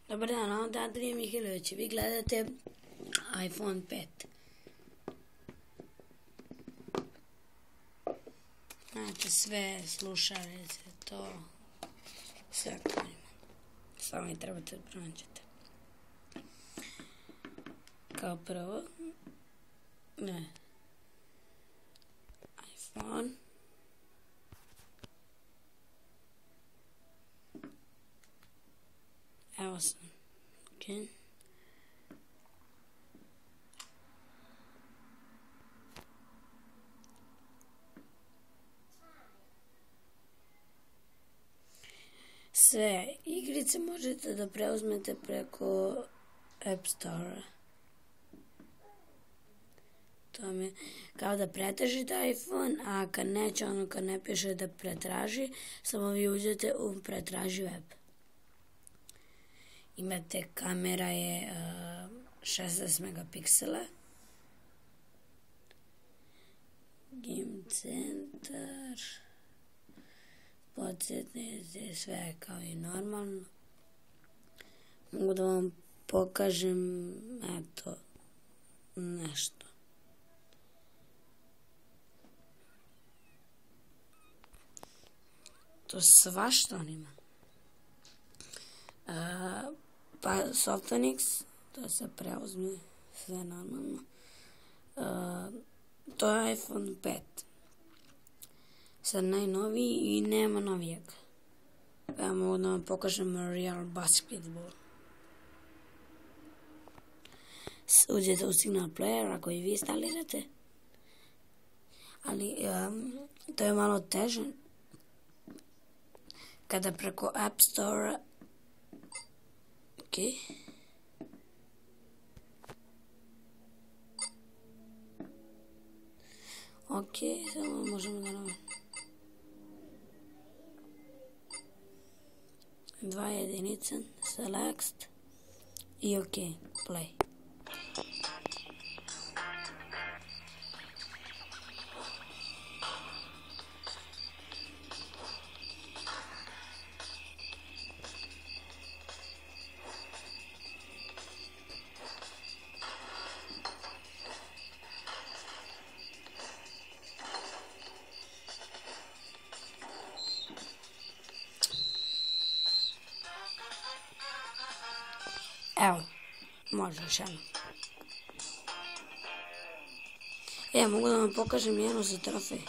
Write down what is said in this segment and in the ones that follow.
Dobar dan, ovdje Andrija Mihajlović. Vi gledate iPhone 5. Znači sve slušalice, to sve ako ima. Samo mi trebate da pronađete. Kao prvo, iPhone. Evo sam. Ok. Sve igrice možete da preuzmete preko App Store. To mi je kao da pretražite iPhone, a kad neće, kad ne piše da pretraži, samo vi uđete u pretraži web. Imate, kamera je 16 megapiksela. Game Center. Podsjetnice, sve kao i normalno. Mogu da vam pokažem, eto, nešto. To svašta on ima. Pa Softonix, to se preuzme, sve normalno. To je iPhone 5. Sad najnoviji i nema novijeg. Ja mogu da vam pokažem Real Basketball. Uđete u Signal Player ako i vi instalirate. Ali to je malo teže. Kada preko App Store. Ok, samo možemo da nam 2 jedinice, select i ok, play. Evo, može još jedno. Mogu da vam pokažem jednu za trofej.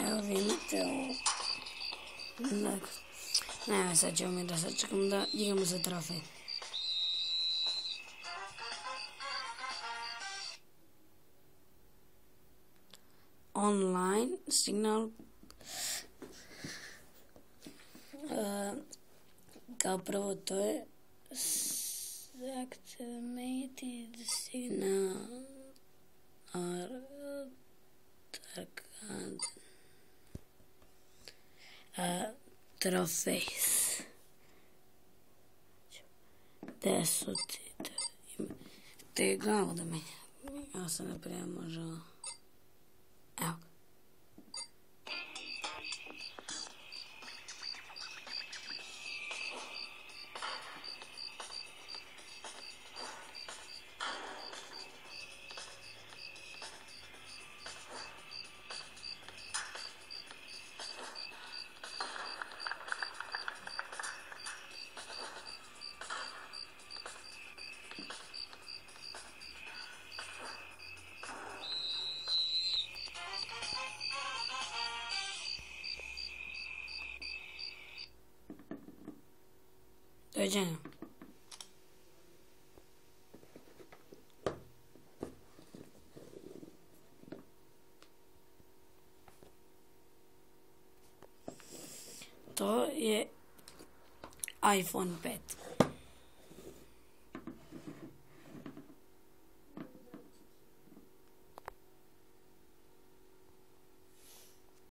Evo vi imate ovo. Ne, sad ćemo mi da sačekam da igramo za trofej. Online Signal, kao prvo to je Activated Signal Trofeis. Gde su ti? Te glavu da menja. Ja sam naprije možda. Evo. Doviđenja. To je iPhone 5.